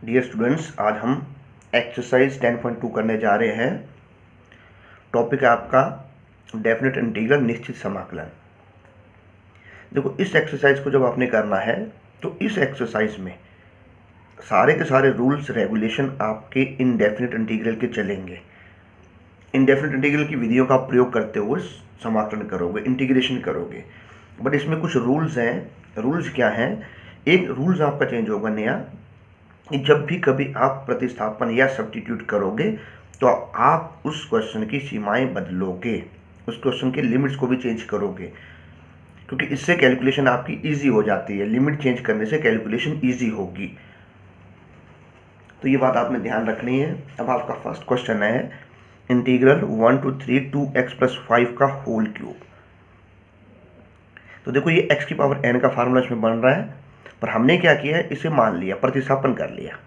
Dear students, आज हम exercise 10.2 करने जा रहे हैं। टॉपिक है आपका डेफिनेट इंटीग्रल, निश्चित समाकलन। देखो, इस एक्सरसाइज को जब आपने करना है तो इस एक्सरसाइज में सारे के सारे रूल्स रेगुलेशन आपके इनडेफिनेट इंटीग्रल के चलेंगे। इनडेफिनेट इंटीग्रल की विधियों का प्रयोग करते हुए समाकलन करोगे, इंटीग्रेशन करोगे। बट इसमें कुछ रूल्स हैं। रूल्स क्या हैं? एक रूल्स आपका चेंज होगा नया, कि जब भी कभी आप प्रतिस्थापन या सब्स्टिट्यूट करोगे तो आप उस क्वेश्चन की सीमाएं बदलोगे, उस क्वेश्चन के लिमिट्स को भी चेंज करोगे, क्योंकि इससे कैलकुलेशन आपकी इजी हो जाती है। लिमिट चेंज करने से कैलकुलेशन इजी होगी, तो ये बात आपने ध्यान रखनी है। अब आपका फर्स्ट क्वेश्चन है इंटीग्रल 1 to 3 2x+5 का होल क्यूब। तो देखो, ये x की पावर n का फार्मूला इसमें बन रहा है, पर हमने क्या किया है, इसे मान लिया, प्रतिस्थापन कर लिया,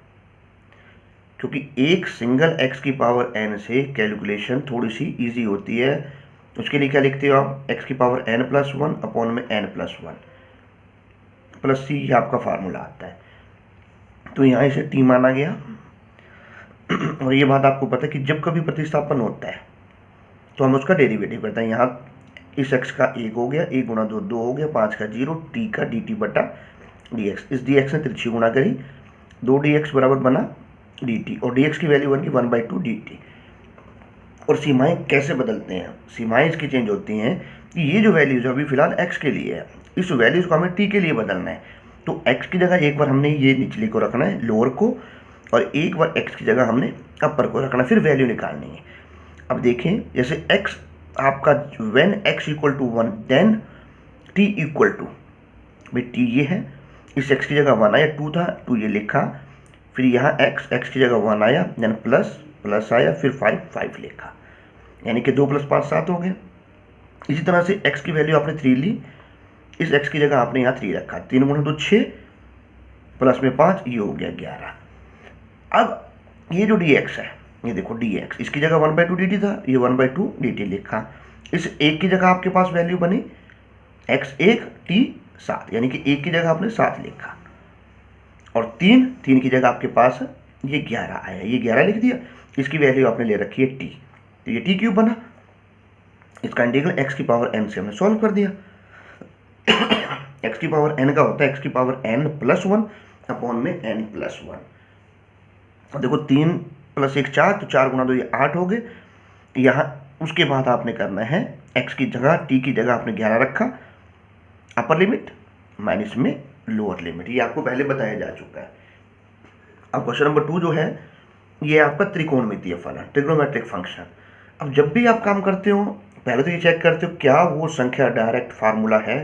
क्योंकि एक सिंगल x की पावर n से कैलकुलेशन थोड़ी सी इजी होती है। उसके लिए क्या लिखते हो आप? x की पावर n+1 अपॉन में n+1 प्लस c, ये आपका फार्मूला आता है। तो यहाँ इसे t माना गया। और ये बात आपको पता है कि जब कभी प्रतिस्थापन होता है तो हम उसका डेरिवेटिव करते हैं। यहाँ इस x का 1 हो गया, 1 गुणा 2 2 हो गया, 5 का 0, t का dt/dx। इस dx ने तिरछी गुणा करी, 2dx बराबर बना dt, और dx की वैल्यू बन गई 1/2 dt। और सीमाएं कैसे बदलते हैं? सीमाएं इसकी चेंज होती हैं कि ये जो वैल्यूज अभी फिलहाल x के लिए है, इस वैल्यूज को हमें t के लिए बदलना है। तो x की जगह एक बार हमने ये निचले को रखना है, लोअर को, और एक बार x की जगह हमने अपर को रखना, फिर वैल्यू निकालनी है। अब देखें, जैसे x आपका when x equal to 1 then t equal to, भाई t ये है, इस x की जगह 1 आया, 2 था, 2 ये लिखा, फिर यहाँ x की जगह 1 आया, देन प्लस आया, फिर 5 लिखा, यानी कि 2 + 5 7 हो गए। इसी तरह से x की वैल्यू आपने 3 ली, इस x की जगह आपने यहाँ 3 रखा, 3 गुणा 2 6 प्लस में 5, ये हो गया 11। अब ये जो dx है, ये देखो dx, इसकी जगह 1/2 dt था, ये 1/2 dt लिखा। इस एक की जगह आपके पास वैल्यू बनी x1 t 7, यानी कि एक की जगह आपने 7 लिखा, और 3 की जगह आपके पास ये 11 आया, ये 11 लिख दिया। इसकी वैल्यू आपने ले रखी है t, तो ये t क्यूब बना। इसका इंटीग्रल x की पावर n से हमने सॉल्व कर दिया। x की पावर n का होता है x की पावर n+1 अपॉन में n+1। देखो, 3 + 1 4, तो 4 गुणा 2 ये 8 हो गए। यहाँ उसके बाद आपने करना है, x की जगह t की जगह आपने 11 रखा, अपर लिमिट माइनस में लोअर लिमिट, ये आपको पहले बताया जा चुका है। अब क्वेश्चन नंबर 2 जो है, ये आपका त्रिकोणमितीय फलन, ट्रिग्नोमेट्रिक फंक्शन। अब जब भी आप काम करते हो, पहले तो ये चेक करते हो क्या वो संख्या डायरेक्ट फार्मूला है,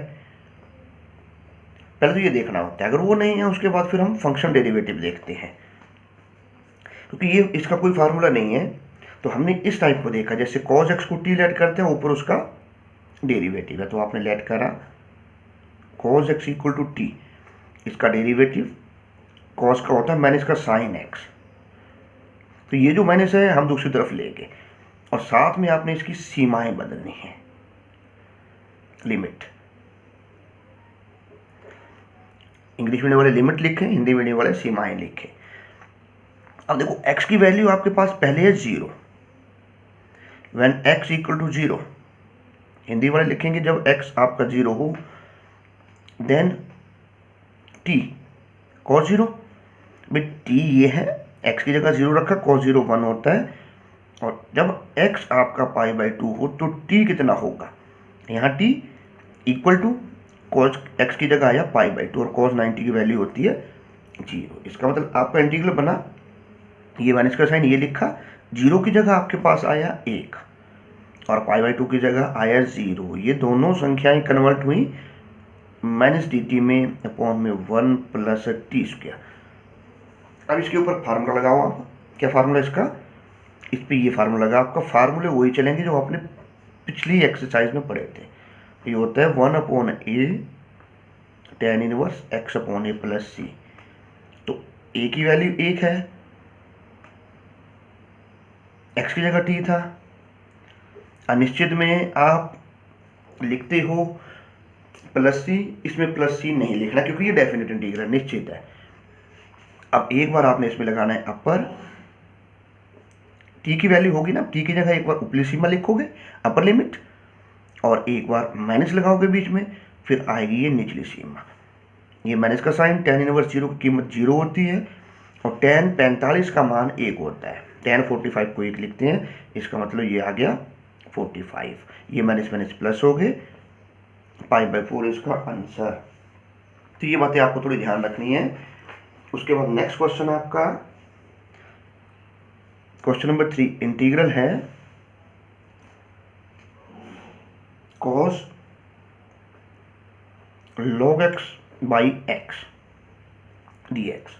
पहले तो ये देखना होता है। अगर वो नहीं है, उसके बाद फिर हम फंक्शन डेरिवेटिव देखते हैं, क्योंकि ये इसका कोई फार्मूला नहीं है। तो हमने इस टाइप को देखा, जैसे cos x को t लेट करते हैं, ऊपर उसका डेरिवेटिव है, तो आपने लेट करा cos x = t, इसका डेरिवेटिव cos का होता है माइनस का sin x, तो ये जो माइनस है हम दूसरी तरफ ले गए, और साथ में आपने इसकी सीमाएं बदलनी है, लिमिट। इंग्लिश मीडियम वाले लिमिट लिखे, हिंदी मीडियम वाले सीमाएं लिखे। अब देखो, x की वैल्यू आपके पास पहले है 0, when x = 0, हिंदी वाले लिखेंगे जब x आपका 0 हो, देन t cos 0, भाई t ये है, x की जगह 0 रखा, cos 0 1 होता है, और जब x आपका π/2 हो तो t कितना होगा? यहाँ t equal to cos x की जगह आया π/2, और cos 90 की वैल्यू होती है 0। इसका मतलब आपका इंटीग्रल बना, ये माइनस का साइन ये लिखा, 0 की जगह आपके पास आया 1, और π/2 की जगह आया 0। ये दोनों संख्याएं कन्वर्ट हुई -dt में अपॉन में 1 + t²। अब इसके ऊपर फार्मूला लगाओ आप। क्या फार्मूला इसका? इस पे ये फार्मूला लगा, आपका फार्मूले वही चलेंगे जो आपने पिछली एक्सरसाइज में पढ़े थे। ये होता है 1/a tan 1 x/a + c। तो a की वैल्यू 1 है, x की जगह t था, अनिश्चित में आप लिखते हो +c, इसमें +c नहीं लिखना, क्योंकि ये डेफिनेट इंटीग्रल निश्चित है। अब एक बार आपने इसमें लगाना है अपर, टी की वैल्यू होगी ना, टी की जगह एक बार ऊपरी सीमा लिखोगे अपर लिमिट, और एक बार माइनस लगाओगे बीच में, फिर आएगी ये निचली सीमा। ये माइनस का साइन, tan इनवर्स 0 की कीमत 0 होती है, और tan 45 का मान 1 होता है। tan 45 को 1 लिखते हैं, इसका मतलब ये आ गया 45। ये माइनस माइनस प्लस हो गए, π/4 इसका आंसर। तो ये बातें आपको थोड़ी ध्यान रखनी है। उसके बाद नेक्स्ट क्वेश्चन आपका क्वेश्चन नंबर 3, इंटीग्रल है cos log x by x dx।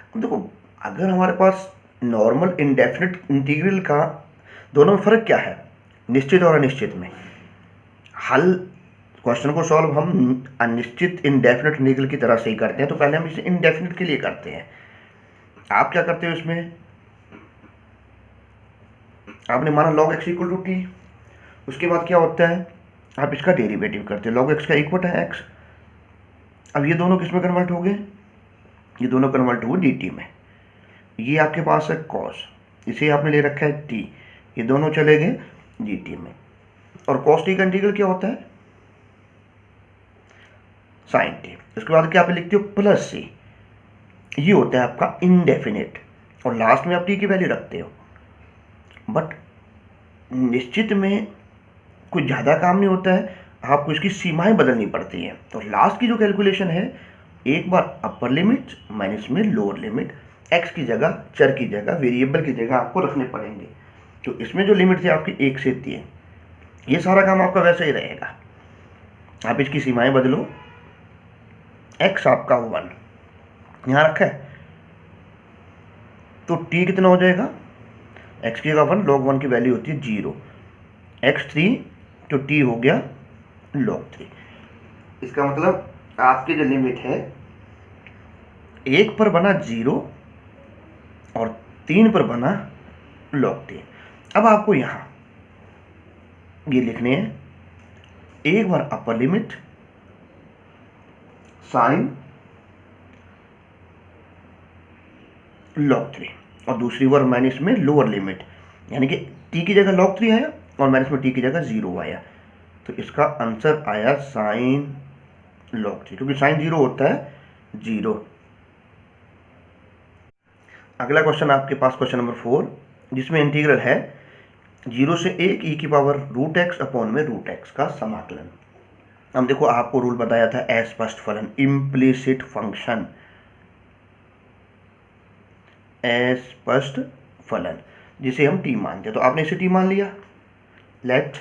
अब देखो, अगर हमारे पास नॉर्मल इंडेफिनिट इंटीग्रल का दोनों में फ़र्क क्या है, निश्चित और अनिश्चित में। हल क्वेश्चन को सॉल्व हम अनिश्चित इंडेफिनिट इंटीग्रल की तरह से ही करते हैं, तो पहले हम इसे इंडेफिनिट के लिए करते हैं। आप क्या करते हो, इसमें आपने माना log x equal to t, उसके बाद क्या होता है, आप इसका डेरिवेटिव करते हैं, log x का 1/x। अब ये दोनों किस में कन्वर्ट हो गए, ये दोनों कन्वर्ट हुए dt में। ये आपके पास है cos, इसे आपने ले रखा है t, ये दोनों चले गए dt में। और cos t का इंटीग्रल क्या होता है, sin t। उसके बाद क्या आप लिखते हो प्लस c, ये होता है आपका इंडेफिनिट, और लास्ट में आप t की वैल्यू रखते हो। बट निश्चित में कुछ ज़्यादा काम नहीं होता है, आपको इसकी सीमाएं बदलनी पड़ती हैं। तो लास्ट की जो कैलकुलेशन है, एक बार अपर लिमिट माइनस में लोअर लिमिट, एक्स की जगह, चर की जगह, वेरिएबल की जगह आपको रखने पड़ेंगे। तो इसमें जो लिमिट थी आपकी 1 से 3, ये सारा काम आपका वैसे ही रहेगा। आप इसकी सीमाएं बदलो, एक्स आपका 1 यहाँ रखा है, तो टी कितना हो जाएगा, एक्स की जगह 1, log 1 की वैल्यू होती है 0, x3 तो t हो गया log 3। इसका मतलब आपकी जो लिमिट है 1 पर बना 0 और 3 पर बना log 3। अब आपको यहां ये लिखने हैं, एक बार अपर लिमिट साइन log 3, और दूसरी बार माइनस में लोअर लिमिट, यानी कि t की जगह log 3 आया और माइनस में t की जगह 0 आया। तो इसका आंसर आया साइन log 3, क्योंकि साइन 0 होता है 0। अगला क्वेश्चन आपके पास क्वेश्चन नंबर 4, जिसमें इंटीग्रल है 0 से 1 e की पावर √x अपॉन में √x का समाकलन। हम देखो, आपको रूल बताया था अस्पष्ट फलन, इम्प्लिसिट फंक्शन, अस्पष्ट फलन, जिसे हम t मानते हैं। तो आपने इसे t मान लिया, लेट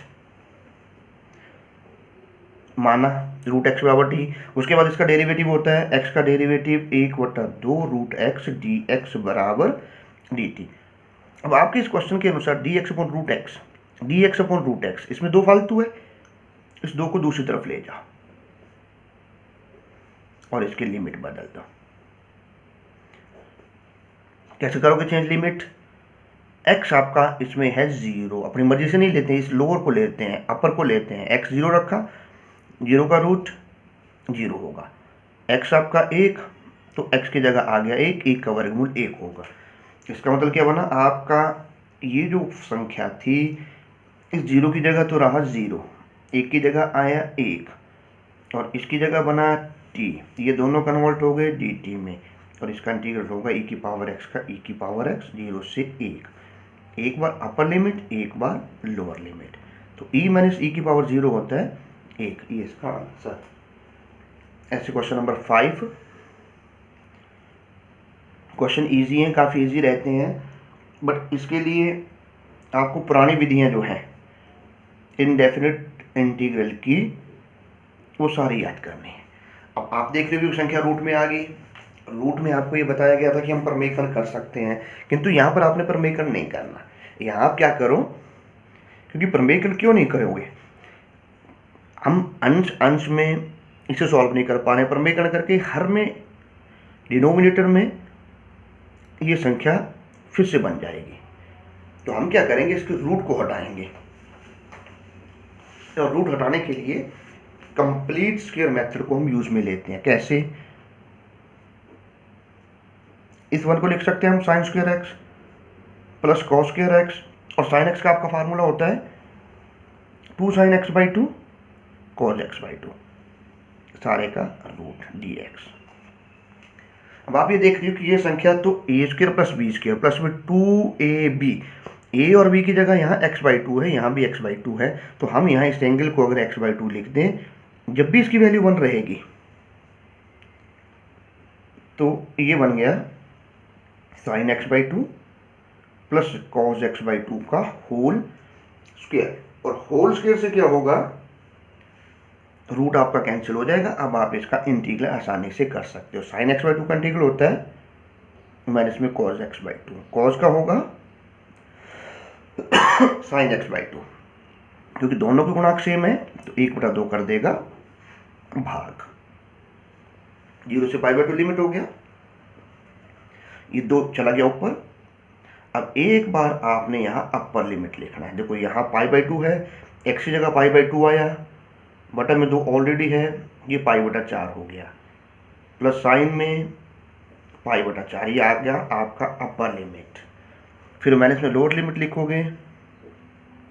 माना √x बराबर t। उसके बाद इसका डेरिवेटिव होता है x का डेरिवेटिव 1/2 √x dx बराबर dt। अब आपके इस क्वेश्चन के अनुसार dx अपॉन √x, इसमें 2 फालतू है, इस 2 को दूसरी तरफ ले जाओ और इसकी लिमिट बदल दो। कैसे करोगे चेंज लिमिट, x आपका इसमें है 0, अपनी मर्जी से नहीं लेते हैं, इस लोअर को लेते हैं, अपर को लेते हैं। x 0 रखा, 0 का रूट 0 होगा, x आपका 1, तो x की जगह आ गया 1 का वर्गमूल 1 होगा। इसका मतलब क्या बना, आपका ये जो संख्या थी, इस 0 की जगह तो रहा 0, 1 की जगह आया 1, और इसकी जगह बना t, ये दोनों कन्वर्ट हो गए dt में, और इसका इंटीग्रल होगा e की पावर x का e की पावर x 0 से 1, एक बार अपर लिमिट, एक बार लोअर लिमिट। तो e माइनस e की पावर 0 होता है 1, ये इसका आंसर। ऐसे क्वेश्चन नंबर 5, क्वेश्चन इजी हैं, काफ़ी इजी रहते हैं, बट इसके लिए आपको पुरानी विधियां जो हैं इनडेफिनिट इंटीग्रल की, वो सारी याद करनी है। अब आप देख रहे हो संख्या रूट में आ गई, रूट में आपको ये बताया गया था कि हम परमेकन कर सकते हैं, किंतु यहाँ पर आपने परमेकन नहीं करना। यहाँ आप क्या करो, क्योंकि परमेकन क्यों नहीं करोगे, हम अंश अंश में इसे सॉल्व नहीं कर पा रहे, परमेकन करके हर में डिनोमिनेटर में ये संख्या फिर से बन जाएगी। तो हम क्या करेंगे, इसके रूट को हटाएंगे, और रूट हटाने के लिए कंप्लीट स्क्वायर मेथड को हम यूज में लेते हैं। कैसे, इस वन को लिख सकते हैं हम sine square x plus cos square x, और साइन एक्स का आपका फार्मूला होता है 2 sin x by 2 cos x by 2 सारे का रूट dx। अब आप ये देख रहे हो कि ये संख्या तो A square plus B square plus में 2ab, ए और बी की जगह यहाँ x बाई 2 है, यहाँ भी x बाई 2 है, तो हम यहाँ इस एंगल को अगर x बाई 2 लिख दें, जब भी इसकी वैल्यू 1 रहेगी तो ये बन गया sine x by 2 plus cos x by 2 का होल स्क्वायर, और होल स्क्वायर से क्या होगा, रूट आपका कैंसिल हो जाएगा। अब आप इसका इंटीग्रल आसानी से कर सकते हो। साइन एक्स बाई 2 का इंटीग्रल होता है माइनस में कॉस एक्स बाई 2, कॉस का होगा साइन एक्स बाई 2, क्योंकि दोनों के गुणांक सेम है तो 1/2 कर देगा भाग, 0 से पाई बाई 2 लिमिट हो गया, ये 2 चला गया ऊपर। अब एक बार आपने यहाँ अपर लिमिट लिखना है। देखो यहाँ पाई बाई 2 है, एक्स की जगह पाई बाई 2 आया, बटा में 2 ऑलरेडी है, ये पाई बटा 4 हो गया, प्लस साइन में पाई बटा 4, ये आ गया आपका अपर लिमिट। फिर माइनस में लोअर लिमिट लिखोगे,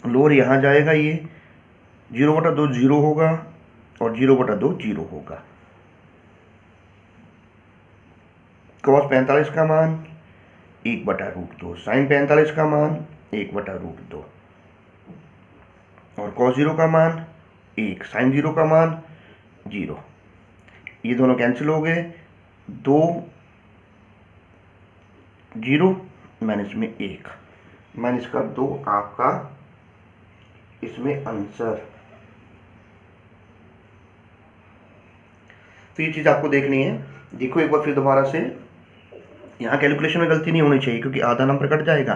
लोअर यहाँ जाएगा, ये 0/2 0 होगा और 0/2 0 होगा। कॉस 45 का मान 1/√2, साइन 45 का मान 1/√2, और कॉस 0 का मान 1, साइन 0 का मान 0, ये दोनों कैंसिल हो गए, 2 0 माइनस में 1, माइनस का 2 आपका इसमें आंसर। तो ये चीज़ आपको देखनी है। देखो एक बार फिर दोबारा से, यहाँ कैलकुलेशन में गलती नहीं होनी चाहिए क्योंकि आधा नंबर कट जाएगा।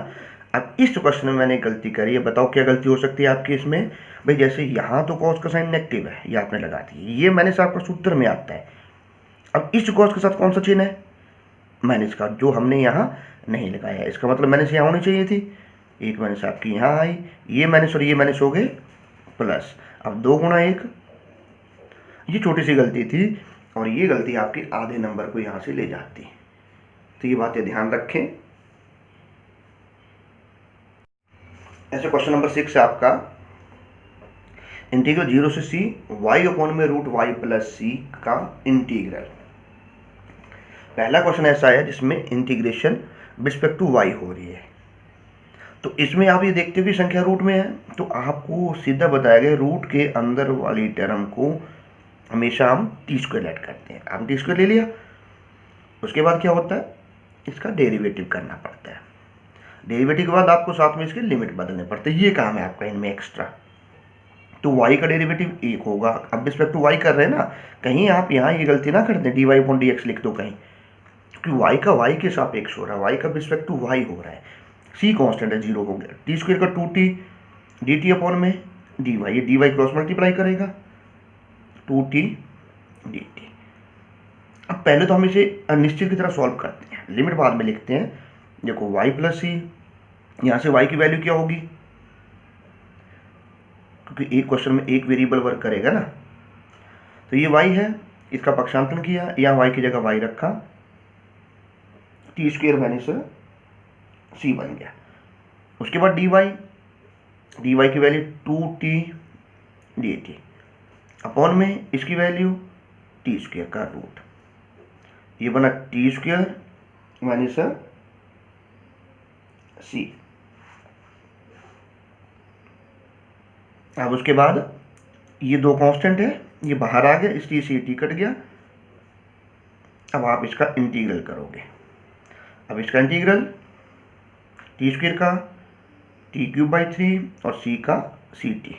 अब इस क्वेश्चन में मैंने गलती करी है, बताओ क्या गलती हो सकती है आपकी इसमें। भाई जैसे यहाँ तो कॉस का साइन नेगेटिव है, ये आपने लगा दी, ये माइनस आपका सूत्र में आता है। अब इस कॉस के साथ कौन सा चिन्ह है, माइनस का, जो हमने यहाँ नहीं लगाया, इसका मतलब माइनस यहाँ होनी चाहिए थी, एक माइनस आपकी यहाँ आई, ये माइनस और ये माइनस हो गए प्लस। अब 2 गुणा 1, ये छोटी सी गलती थी और ये गलती आपकी आधे नंबर को यहाँ से ले जाती है, तो ये बातें ध्यान रखें। ऐसे क्वेश्चन नंबर 6 है आपका, इंटीग्रल 0 से c y अपॉन में रूट y प्लस c का इंटीग्रल। पहला क्वेश्चन ऐसा है जिसमें इंटीग्रेशन रिस्पेक्ट टू y हो रही है, तो इसमें आप ये देखते हुए संख्या रूट में है, तो आपको सीधा बताया गया रूट के अंदर वाली टर्म को हमेशा हम t² ऐड करते हैं। आपने t² ले लिया, उसके बाद क्या होता है, इसका डेरिवेटिव करना पड़ता है, डेरिवेटिव के बाद आपको साथ में इसके लिमिट बदलने पड़ते हैं, ये काम है आपका इनमें एक्स्ट्रा। तो y का डेरिवेटिव 1 होगा। अब रिस्पेक्ट टू y कर रहे हैं ना, कहीं आप यहाँ ये गलती ना कर दें dy/dx लिख दो कहीं, क्योंकि y का y के सापेक्ष हो रहा है, y का रिस्पेक्ट टू y हो रहा है, c कांस्टेंट है 0 हो गया, t² का 2t dt अपॉन में dy, ये dy क्रॉस मल्टीप्लाई करेगा 2t dt। अब पहले तो हम इसे अनिश्चित की तरह सॉल्व करते हैं, लिमिट बाद में लिखते हैं। देखो y प्लस c, यहाँ से y की वैल्यू क्या होगी, क्योंकि एक क्वेश्चन में एक वेरिएबल वर्क करेगा ना, तो ये y है, इसका पक्षांतरण किया, यहाँ y की जगह y रखा, t² माइनस c बन गया। उसके बाद dy की वैल्यू 2t dt अपॉन में इसकी वैल्यू t² का रूट, ये बना t² माइनस c। अब उसके बाद ये 2 कांस्टेंट है, ये बाहर आ गया, इसलिए से t कट गया। अब आप इसका इंटीग्रल करोगे, अब इसका इंटीग्रल t² का t³ और c का ct,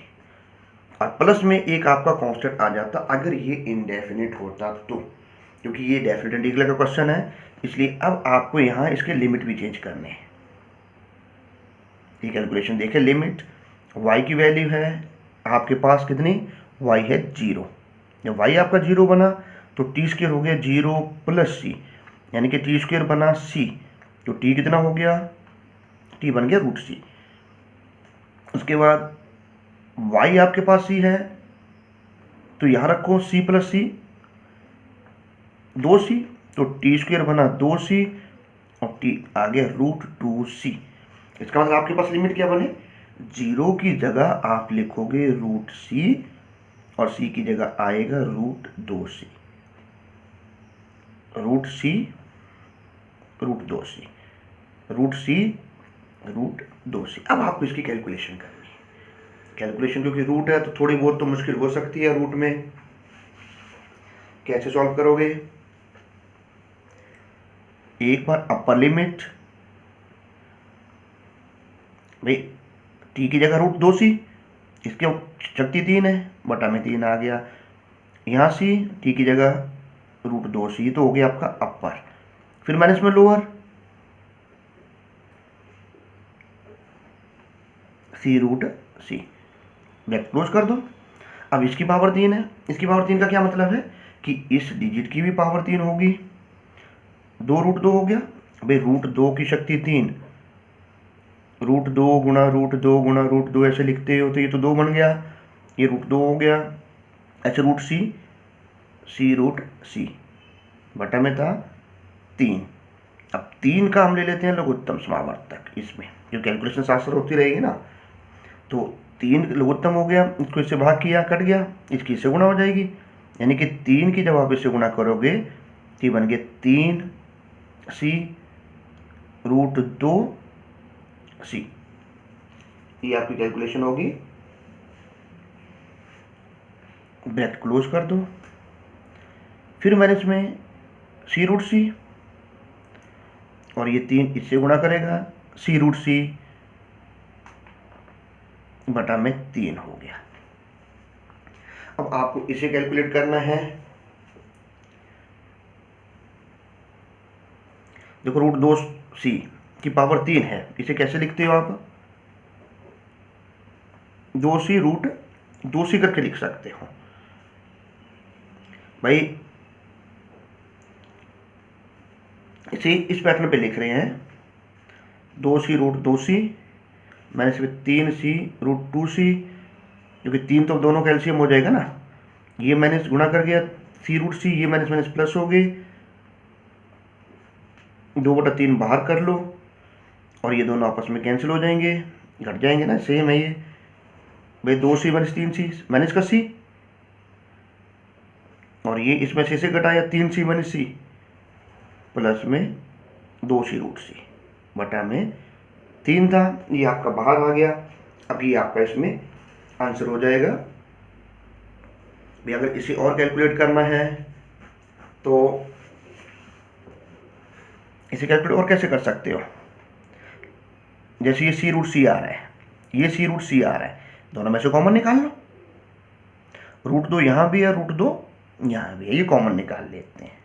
और प्लस में एक आपका कांस्टेंट आ जाता अगर ये इनडेफिनिट होता तो, क्योंकि ये डेफिनेट इंटीग्रल का क्वेश्चन है, इसलिए अब आपको यहाँ इसके लिमिट भी चेंज करने हैं। ये कैलकुलेशन देखें, लिमिट y की वैल्यू है आपके पास कितनी, y है 0, जब y आपका 0 बना तो t² हो गया 0 प्लस c, यानी कि t² बना c, तो t कितना हो गया, t बन गया √c। उसके बाद y आपके पास c है, तो यहाँ रखो c प्लस c 2c, तो t² बना 2c और टी आ गया √2c। इसका मतलब आपके पास लिमिट क्या बने, 0 की जगह आप लिखोगे √c और c की जगह आएगा √2c, √c √2c, √c √2c। अब आपको इसकी कैलकुलेशन करनी है। कैलकुलेशन क्योंकि रूट है तो थोड़ी बहुत तो मुश्किल हो सकती है रूट में। कैसे सॉल्व करोगे, एक बार अपर लिमिट, भाई टी की जगह √2c, इसके शक्ति 3 है, बटा में 3 आ गया, यहाँ सी टी की जगह √2c, तो हो गया आपका अपर, फिर माइनस में लोअर c√c, ब्रैकेट क्लोज कर दो। अब इसकी पावर 3 है, इसकी पावर 3 का क्या मतलब है कि इस डिजिट की भी पावर 3 होगी, 2√2 हो गया। भाई √2 की शक्ति 3, √2 गुणा √2 गुणा √2 ऐसे लिखते हो तो ये तो 2 बन गया, ये √2 हो गया। अच्छा c बटा में था 3। अब 3 का हम ले लेते हैं लघुत्तम समावर्तक, इसमें जो कैलकुलेशन शास्त्र होती रहेगी ना, तो 3 लघुत्तम हो गया, इसको इससे भाग किया, कट गया, इसकी इससे गुणा हो जाएगी, यानी कि 3 की जब आप इससे गुणा करोगे तो ये बन गया 3c √2c, ये आपकी कैलकुलेशन होगी। ब्रैकेट क्लोज कर दो, फिर मैंने इसमें c√c और ये 3 इससे गुणा करेगा, c√c बटा में 3 हो गया। अब आपको इसे कैलकुलेट करना है। देखो √2c की पावर 3 है, इसे कैसे लिखते हो आप, 2c √2c करके लिख सकते हो। भाई इसे इस पैटर्न पे लिख रहे हैं, 2c √2c मैंने इसमें 3c √2c, क्योंकि 3 तो दोनों का एलसीएम हो जाएगा ना, ये मैंने गुणा कर गया c√c, ये मैंने प्लस हो गई, 2/3 बाहर कर लो और ये दोनों आपस में कैंसिल हो जाएंगे, घट जाएंगे ना, सेम है ये। भाई 2c - 3c मैंने इसका c, और ये इसमें से घटाया 3c - c प्लस में 2c√c बटा में 3 था, ये आपका बाहर आ गया। अब ये आपका इसमें आंसर हो जाएगा। भी अगर इसे और कैलकुलेट करना है तो इसे कैलकुलेट और कैसे कर सकते हो, जैसे ये c√c आ रहा है, ये c√c आ रहा है, दोनों में से कॉमन निकाल लो, √2 यहाँ भी है, √2 यहाँ भी है, ये कॉमन निकाल लेते हैं।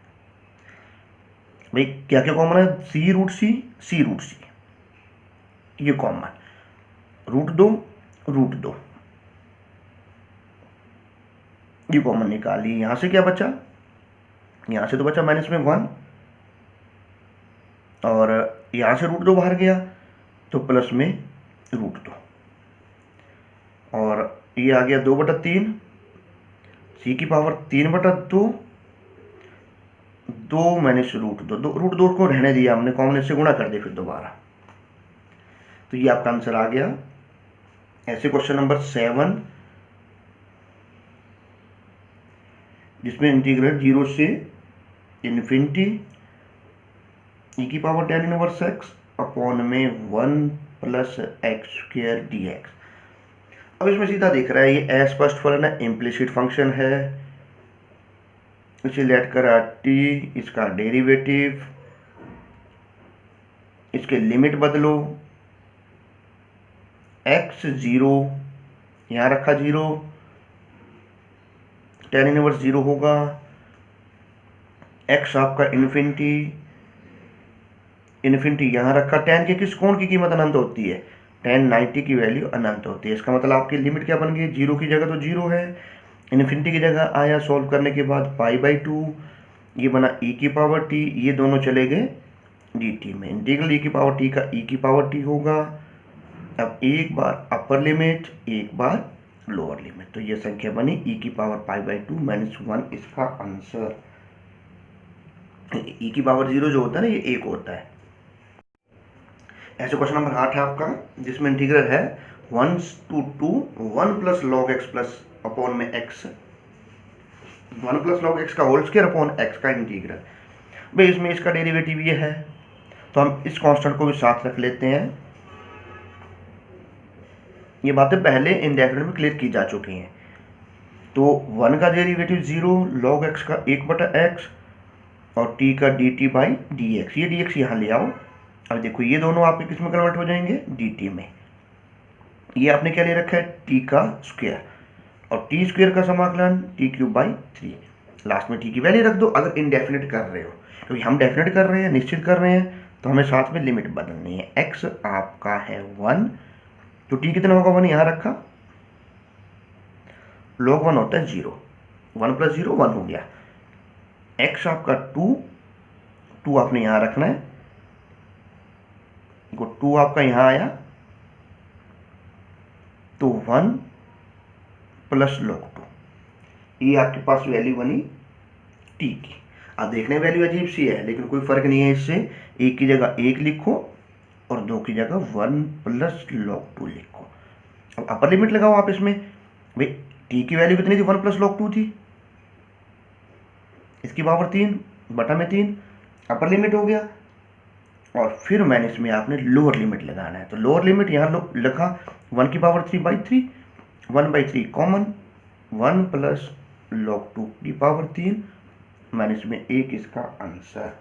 भाई क्या क्या कॉमन है, c√c ये कॉमन, √2 ये कॉमन निकालिए। यहाँ से क्या बचा, यहाँ से तो बचा -1 और यहाँ से √2 बाहर गया तो प्लस में √2 और ये आ गया 2/3, c की पावर 3/2, 2 - √2 को रहने दिया हमने, कॉमन से गुणा कर दिया फिर दोबारा, तो ये आपका आंसर आ गया। ऐसे क्वेश्चन नंबर 7 जिसमें इंटीग्रल 0 से इन्फिनिटी e की power tan inverse x upon में 1 + x² dx। अब इसमें सीधा दिख रहा है ये अस्पष्ट फलन है, इम्प्लिसिट फंक्शन है, इसे लेट करा t, इसका डेरिवेटिव, इसके लिमिट बदलो, x 0 यहाँ रखा 0, tan इनवर्स 0 होगा, x आपका इन्फिनिटी यहाँ रखा, tan के किस कोण की कीमत अनंत होती है, tan 90 की वैल्यू अनंत होती है। इसका मतलब आपकी लिमिट क्या बन गई, 0 की जगह तो 0 है, इन्फिनिटी की जगह आया, सॉल्व करने के बाद π/2, ये बना e की पावर t, ये दोनों चले गए dt में, इंटीग्रल e की पावर t का e की पावर t होगा। अब एक बार अपर लिमिट, एक बार लोअर लिमिट, तो ये संख्या बनी e की पावर π/2 - 1, इसका आंसर। e की पावर 0 जो होता है ना, ये 1 होता है, ऐसे क्वेश्चन नंबर 8 है आपका, जिसमें इंटीग्रल है 1 to 1 plus log x plus upon में एक्स, 1 प्लस लॉग एक्स का होल स्क्वायर अपॉन एक्स का इंटीग्रल। भाई इसमें इसका डेरिवेटिव ये है, तो हम इस कांस्टेंट को भी साथ रख लेते हैं। ये बातें पहले इंडेफिनिट में क्लियर की जा चुकी हैं। तो 1 का डेरिवेटिव 0, लॉग एक्स का 1/x और t का dt बाई dx, ये dx यहाँ ले आओ। अब देखो ये दोनों आपके किस में कन्वर्ट हो जाएंगे, dt में। ये आपने क्या ले रखा है, t का स्क्वायर, और t स्क्वायर का समाकलन t³ बाई 3। लास्ट में t की वैल्यू रख दो अगर इनडेफिनिट कर रहे हो, क्योंकि हम डेफिनेट कर रहे हैं, निश्चित कर रहे हैं, तो हमें साथ में लिमिट बदलनी है। x आपका है 1, तो t कितना होगा, 1 यहाँ रखा, log 1 होता है 0, 1 प्लस 0 1 हो गया। x आपका 2 आपने यहाँ रखना है, 2 आपका यहाँ आया, तो 1 प्लस log 2, ये आपके पास वैल्यू बनी t की। अब देखने वैल्यू अजीब सी है, लेकिन कोई फर्क नहीं है इससे। एक की जगह 1 लिखो और 2 की जगह 1 प्लस log 2 लिखो। अब अपर लिमिट लगाओ आप इसमें। भाई t की वैल्यू कितनी थी, 1 प्लस log 2 थी, इसकी पावर 3 बटा में 3, अपर लिमिट हो गया। और फिर मैंने इसमें आपने लोअर लिमिट लगाना है, तो लोअर लिमिट यहाँ लिखा 1 की पावर 3/3, 1/3 कॉमन, 1 प्लस log 2 की पावर 3 माइनस में 1, इसका आंसर।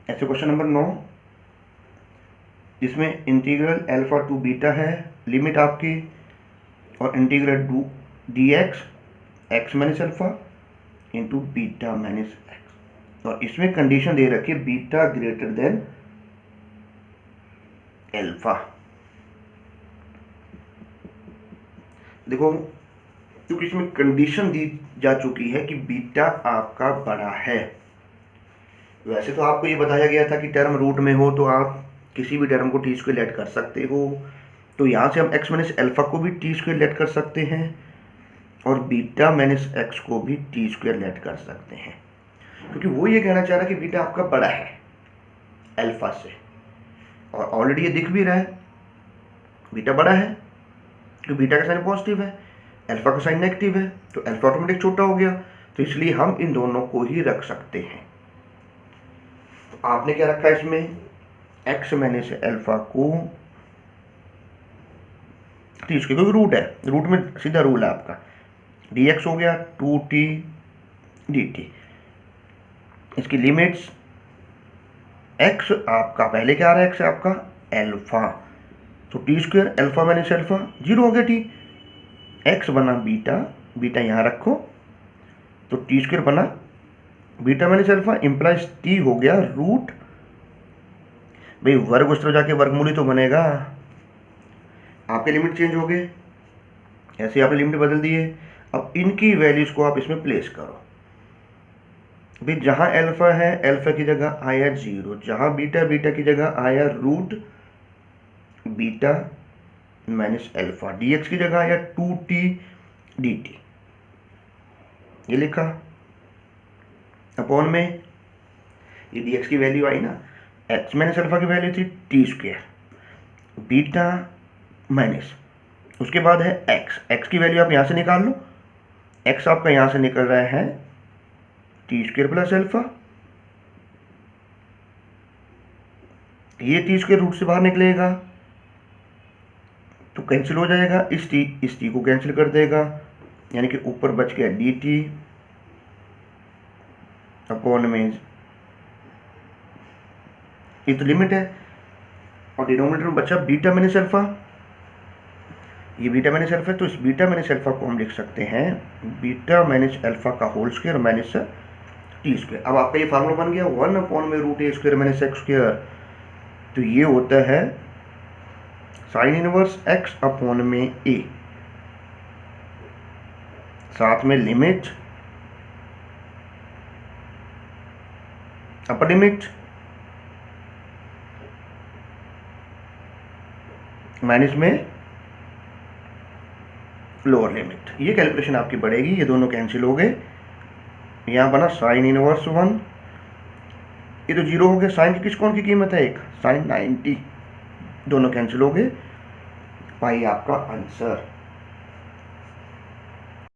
ऐसे क्वेश्चन नंबर 9, जिसमें इंटीग्रल अल्फा टू बीटा है, लिमिट आपकी, और integral to dx x minus alpha into beta minus x, और इसमें कंडीशन दे रखी है बीटा ग्रेटर देन अल्फा। देखो क्योंकि इसमें कंडीशन दी जा चुकी है कि बीटा आपका बड़ा है। वैसे तो आपको ये बताया गया था कि टर्म रूट में हो तो आप किसी भी टर्म को टी स्क्वायर लेट कर सकते हो, तो यहाँ से हम x माइनस अल्फा को भी टी स्क्वायर लेट कर सकते हैं और बीटा माइनस एक्स को भी टी स्क्वायर लेट कर सकते हैं, क्योंकि वो ये कहना चाह रहा है कि बीटा आपका बड़ा है अल्फा से, और ऑलरेडी ये दिख भी रहा है बीटा बड़ा है, क्योंकि बीटा का साइन पॉजिटिव है, अल्फा का साइन नेगेटिव है, तो अल्फा ऑटोमेटिक छोटा हो गया, तो इसलिए हम इन दोनों को ही रख सकते हैं। तो आपने क्या रखा है इसमें, x माइनस अल्फा को टी स्क्वायर, क्योंकि रूट है, रूट में सीधा रूल है आपका, dx हो गया 2t dt। इसकी लिमिट्स x आपका पहले क्या आ रहा है, x आपका अल्फा, तो T square alpha minus alpha 0 हो गया t, x बना बीटा, बीटा यहाँ रखो, तो टी स्क्वायर बना beta minus alpha implies t हो गया रूट, भाई वर्ग उस तरह जाके वर्गमूल तो बनेगा, आपके लिमिट चेंज हो गए, ऐसे आपने लिमिट बदल दिए। अब इनकी वैल्यूज को आप इसमें प्लेस करो, भाई जहाँ अल्फा है अल्फा की जगह आया 0, जहाँ बीटा बीटा की जगह आया root beta minus alpha, dx की जगह आया 2t dt, ये लिखा, अपॉन में ये dx की वैल्यू आई ना, x माइनस अल्फा की वैल्यू थी टी स्क्वायर बीटा माइनस, उसके बाद है x की वैल्यू आप यहाँ से निकाल लो, x आपका यहाँ से निकल रहा है टी स्क्वायर प्लस अल्फा, ये टी स्क्वायर रूट से बाहर निकलेगा तो कैंसिल हो जाएगा, इस टी को कैंसिल कर देगा, यानी कि ऊपर बच गया dt अपॉन में, ये तो लिमिट है, और डिनोमिनेटर में बचा बीटा माइनस अल्फा, ये बीटा माइनस अल्फा है, तो इस बीटा माइनस अल्फा को हम लिख सकते हैं बीटा माइनस अल्फा का whole square minus t square. अब आपका ये फार्मूला बन गया 1 अपॉन में root a square minus x square, तो ये होता है साइन इनवर्स x अपॉन में a, साथ में लिमिट अपर लिमिट माइनस में लोअर लिमिट, ये कैलकुलेशन आपकी बढ़ेगी, ये दोनों कैंसिल हो गए, यहाँ बना साइन इनवर्स 1, ये तो 0 हो गया। साइन की किस कोण की कीमत है? 1, साइन 90, दोनों कैंसिल हो गए, पाई आपका आंसर।